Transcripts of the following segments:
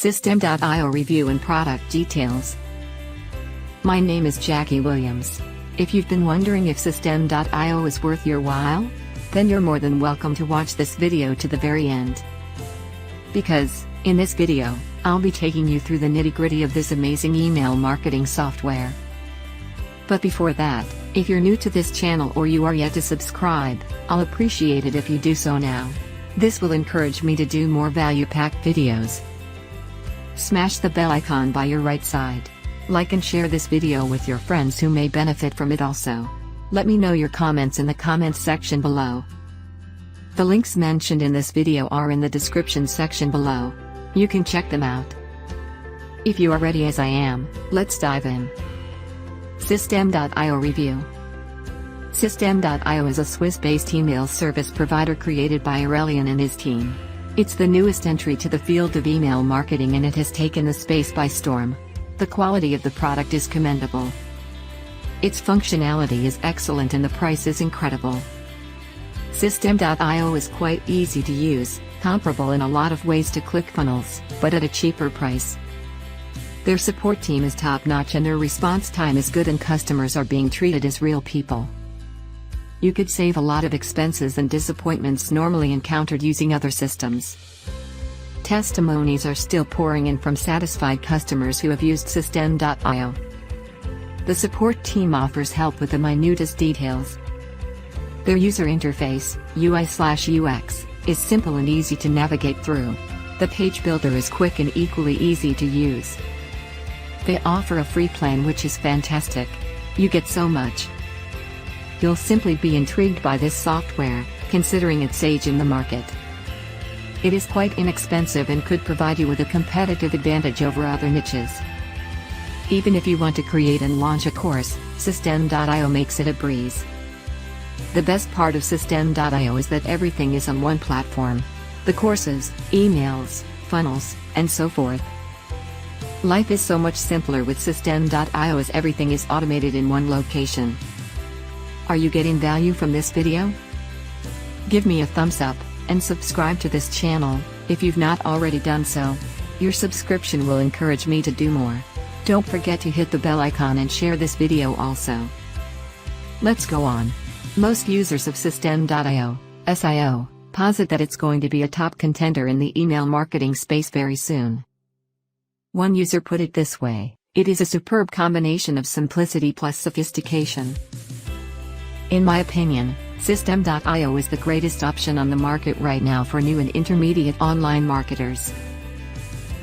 Systeme.io review and product details. My name is Jackie Williams. If you've been wondering if Systeme.io is worth your while, then you're more than welcome to watch this video to the very end. Because, in this video, I'll be taking you through the nitty-gritty of this amazing email marketing software. But before that, if you're new to this channel or you are yet to subscribe, I'll appreciate it if you do so now. This will encourage me to do more value-packed videos. Smash the bell icon by your right side. Like and share this video with your friends who may benefit from it also. Let me know your comments in the comments section below. The links mentioned in this video are in the description section below. You can check them out. If you are ready as I am, let's dive in. Systeme.io review. Systeme.io is a Swiss-based email service provider created by Aurelian and his team. It's the newest entry to the field of email marketing and it has taken the space by storm. The quality of the product is commendable. Its functionality is excellent and the price is incredible. Systeme.io is quite easy to use, comparable in a lot of ways to ClickFunnels, but at a cheaper price. Their support team is top-notch and their response time is good and customers are being treated as real people. You could save a lot of expenses and disappointments normally encountered using other systems. Testimonies are still pouring in from satisfied customers who have used Systeme.io. The support team offers help with the minutest details. Their user interface, UI/UX, is simple and easy to navigate through. The page builder is quick and equally easy to use. They offer a free plan which is fantastic. You get so much. You'll simply be intrigued by this software, considering its age in the market. It is quite inexpensive and could provide you with a competitive advantage over other niches. Even if you want to create and launch a course, Systeme.io makes it a breeze. The best part of Systeme.io is that everything is on one platform. The courses, emails, funnels, and so forth. Life is so much simpler with Systeme.io as everything is automated in one location. Are you getting value from this video? Give me a thumbs up, and subscribe to this channel, if you've not already done so. Your subscription will encourage me to do more. Don't forget to hit the bell icon and share this video also. Let's go on. Most users of Systeme.io, SIO, posit that it's going to be a top contender in the email marketing space very soon. One user put it this way: it is a superb combination of simplicity plus sophistication. In my opinion, Systeme.io is the greatest option on the market right now for new and intermediate online marketers.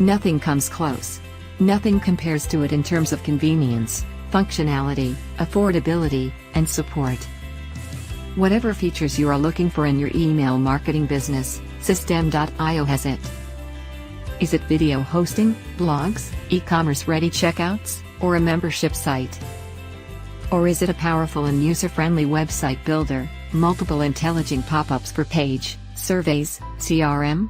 Nothing comes close. Nothing compares to it in terms of convenience, functionality, affordability, and support. Whatever features you are looking for in your email marketing business, Systeme.io has it. Is it video hosting, blogs, e-commerce ready checkouts, or a membership site? Or is it a powerful and user-friendly website builder, multiple intelligent pop-ups per page, surveys, CRM?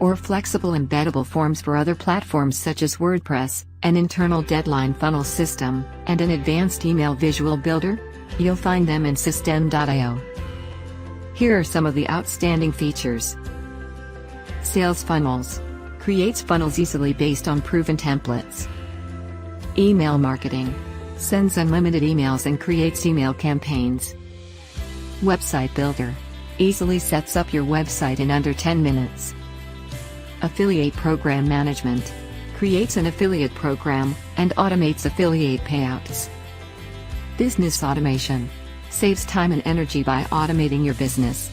Or flexible embeddable forms for other platforms such as WordPress, an internal deadline funnel system, and an advanced email visual builder? You'll find them in Systeme.io. Here are some of the outstanding features. Sales funnels. Creates funnels easily based on proven templates. Email marketing. Sends unlimited emails and creates email campaigns. Website builder. Easily sets up your website in under 10 minutes. Affiliate program management. Creates an affiliate program, and automates affiliate payouts. Business automation. Saves time and energy by automating your business.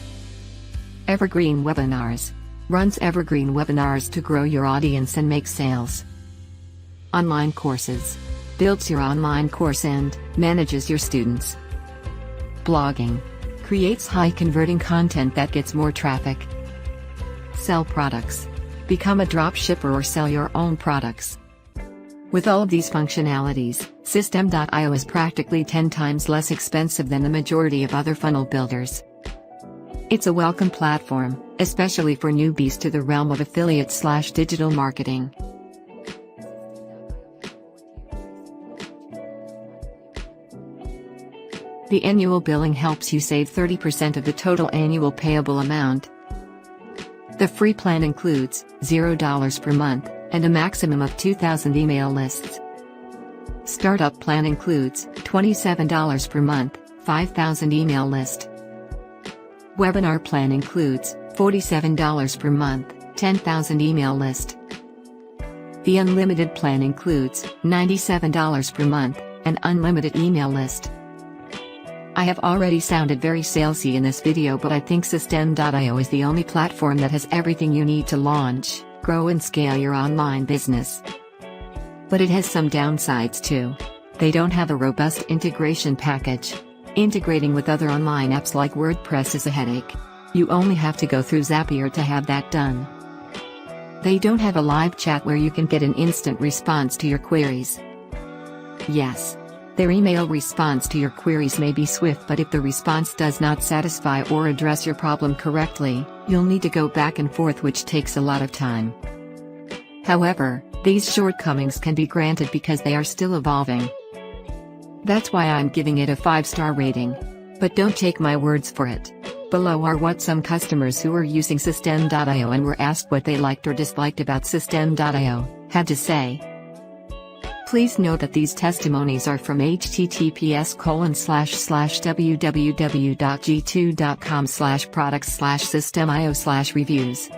Evergreen webinars. Runs evergreen webinars to grow your audience and make sales. Online courses. Builds your online course and manages your students. Blogging. Creates high-converting content that gets more traffic. Sell products. Become a drop shipper or sell your own products. With all of these functionalities, Systeme.io is practically 10 times less expensive than the majority of other funnel builders. It's a welcome platform, especially for newbies to the realm of affiliate/digital marketing. The annual billing helps you save 30% of the total annual payable amount. The free plan includes $0 per month, and a maximum of 2,000 email lists. Startup plan includes $27 per month, 5,000 email list. Webinar plan includes $47 per month, 10,000 email list. The unlimited plan includes $97 per month, an unlimited email list. I have already sounded very salesy in this video, but I think Systeme.io is the only platform that has everything you need to launch, grow and scale your online business. But it has some downsides too. They don't have a robust integration package. Integrating with other online apps like WordPress is a headache. You only have to go through Zapier to have that done. They don't have a live chat where you can get an instant response to your queries. Yes, their email response to your queries may be swift, but if the response does not satisfy or address your problem correctly, you'll need to go back and forth, which takes a lot of time. However, these shortcomings can be granted because they are still evolving. That's why I'm giving it a 5-star rating. But don't take my words for it. Below are what some customers who are using Systeme.io and were asked what they liked or disliked about Systeme.io had to say. Please note that these testimonies are from https://www.g2.com/products/systeme.io/reviews.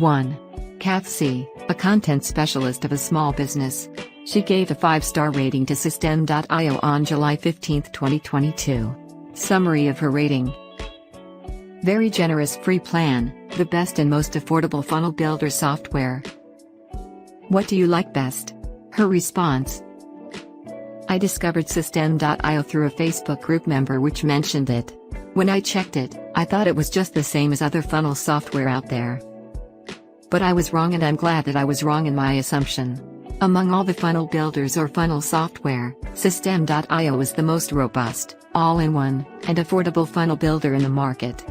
1. Kath C., a content specialist of a small business. She gave a 5-star rating to Systeme.io on July 15, 2022. Summary of her rating. Very generous free plan, the best and most affordable funnel builder software. What do you like best? Her response. I discovered Systeme.io through a Facebook group member which mentioned it. When I checked it, I thought it was just the same as other funnel software out there. But I was wrong, and I'm glad that I was wrong in my assumption. Among all the funnel builders or funnel software, Systeme.io is the most robust, all-in-one, and affordable funnel builder in the market.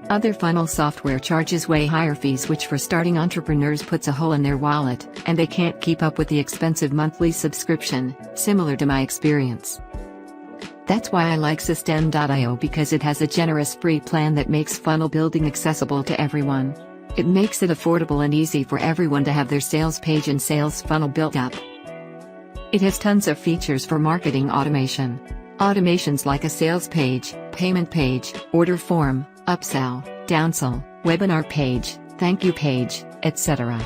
Other funnel software charges way higher fees, which for starting entrepreneurs puts a hole in their wallet, and they can't keep up with the expensive monthly subscription, similar to my experience. That's why I like Systeme.io, because it has a generous free plan that makes funnel building accessible to everyone. It makes it affordable and easy for everyone to have their sales page and sales funnel built up. It has tons of features for marketing automation. Automations like a sales page, payment page, order form, upsell, downsell, webinar page, thank you page, etc.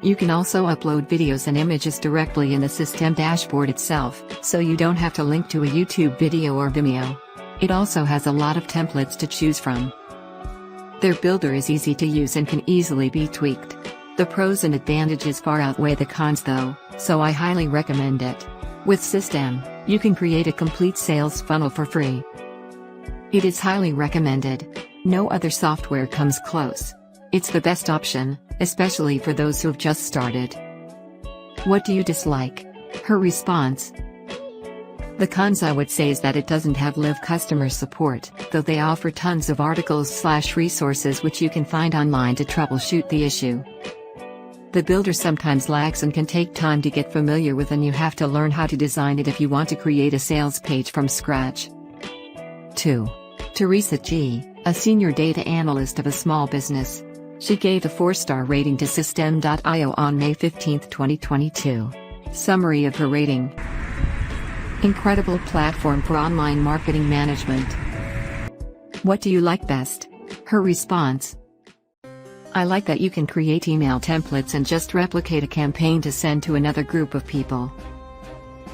You can also upload videos and images directly in the Systeme dashboard itself, so you don't have to link to a YouTube video or Vimeo. It also has a lot of templates to choose from. Their builder is easy to use and can easily be tweaked. The pros and advantages far outweigh the cons though, so I highly recommend it. With Systeme, you can create a complete sales funnel for free. It is highly recommended. No other software comes close. It's the best option, especially for those who have just started. What do you dislike? Her response. The cons I would say is that it doesn't have live customer support, though they offer tons of articles/resources which you can find online to troubleshoot the issue. The builder sometimes lags and can take time to get familiar with, and you have to learn how to design it if you want to create a sales page from scratch. 2. Teresa G., a senior data analyst of a small business. She gave a 4-star rating to Systeme.io on May 15, 2022. Summary of her rating. Incredible platform for online marketing management. What do you like best? Her response. I like that you can create email templates and just replicate a campaign to send to another group of people.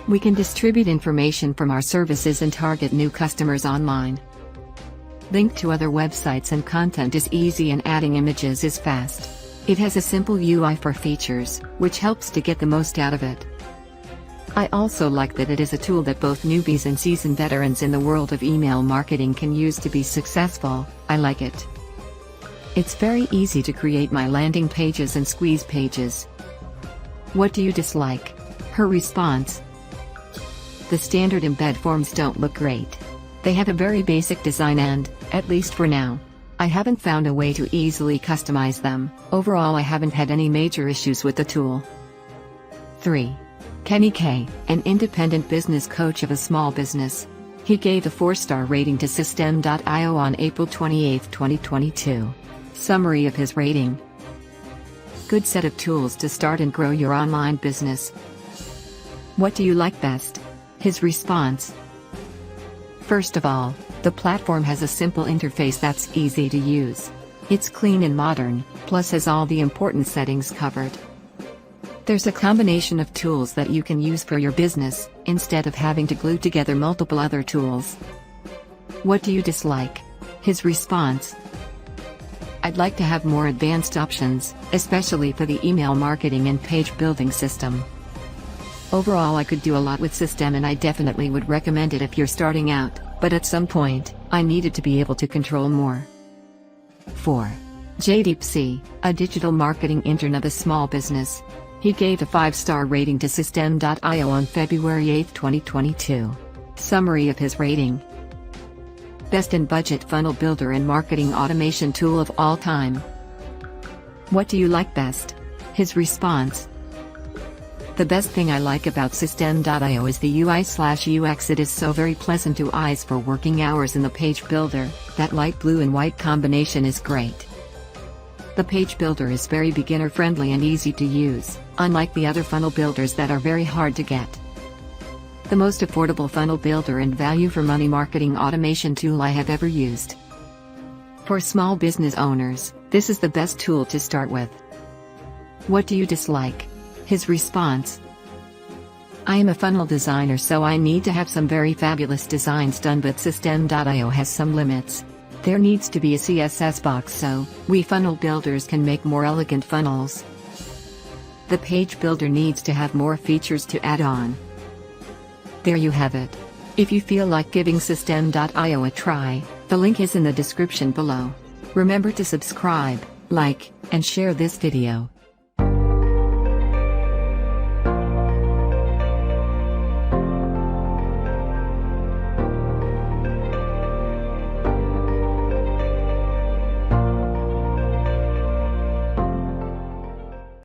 We can distribute information from our services and target new customers online. Link to other websites and content is easy, and adding images is fast. It has a simple UI for features, which helps to get the most out of it. I also like that it is a tool that both newbies and seasoned veterans in the world of email marketing can use to be successful. I like it. It's very easy to create my landing pages and squeeze pages. What do you dislike? Her response. The standard embed forms don't look great. They have a very basic design and, at least for now, I haven't found a way to easily customize them. Overall, I haven't had any major issues with the tool. 3. Kenny K., an independent business coach of a small business. He gave a 4-star rating to Systeme.io on April 28, 2022. Summary of his rating. good set of tools to start and grow your online business. What do you like best? His response: first of all, the platform has a simple interface that's easy to use. It's clean and modern, plus has all the important settings covered. There's a combination of tools that you can use for your business, instead of having to glue together multiple other tools. What do you dislike? His response: I'd like to have more advanced options, especially for the email marketing and page building system. Overall, I could do a lot with Systeme and I definitely would recommend it if you're starting out, but at some point, I needed to be able to control more. 4. JDeepC, a digital marketing intern of a small business. He gave a 5-star rating to Systeme.io on February 8, 2022. Summary of his rating: best in budget funnel builder and marketing automation tool of all time. What do you like best? His response: the best thing I like about Systeme.io is the UI/UX. It is so very pleasant to eyes for working hours in the page builder. That light blue and white combination is great. The page builder is very beginner friendly and easy to use, unlike the other funnel builders that are very hard to get. The most affordable funnel builder and value for money marketing automation tool I have ever used. For small business owners, this is the best tool to start with. What do you dislike? His response: I am a funnel designer, so I need to have some very fabulous designs done, but Systeme.io has some limits. There needs to be a CSS box so we funnel builders can make more elegant funnels. The page builder needs to have more features to add on. There you have it. If you feel like giving Systeme.io a try, the link is in the description below. Remember to subscribe, like, and share this video.